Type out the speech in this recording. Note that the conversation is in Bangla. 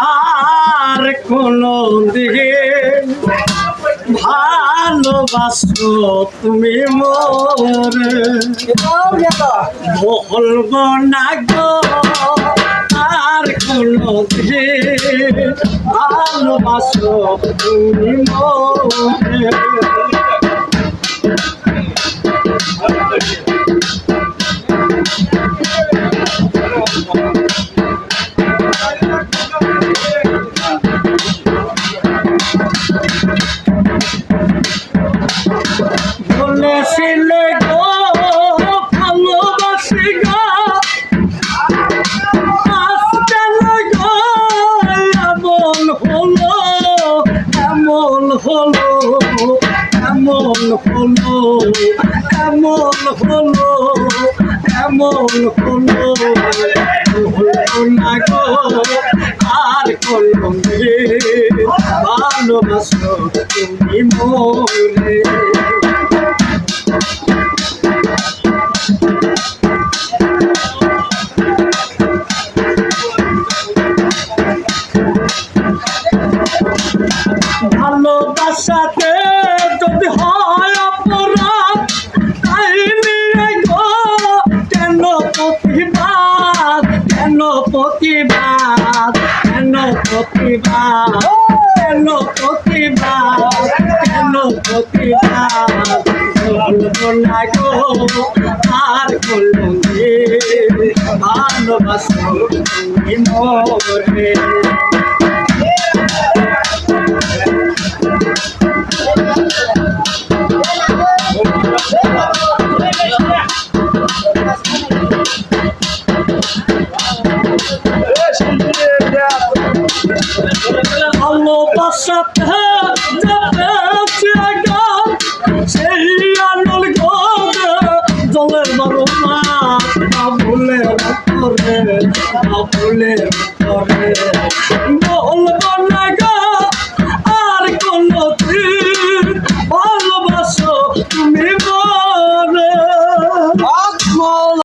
আর কোনো দিন ভালোবাসো তুমি মোরে বলবো না গো আর কোনো দিন ভালোবাসো তুমি মোরে বলেছিলে গো ভালোবাসি গো আজকে গো এমন হলো এমন হলো এমন হলো এমন হলো এমন হলো হলো না গো আর কোনো ভালোবাসো তুমি মোরে ভালোবাসাতে যদি হয় অপরাধ কাহিনী গো কেন প্রতিবাদ কেন প্রতিবাদ কেন প্রতিবাদ কেন প্রতিবাদ কেন প্রতিবাদ বলবো না গো আর কোনো ভালোবাসো তুমি মোরে ভালোবাসাতে সেই আনল গো জলের বারো মাস বাবুলের করে বলবো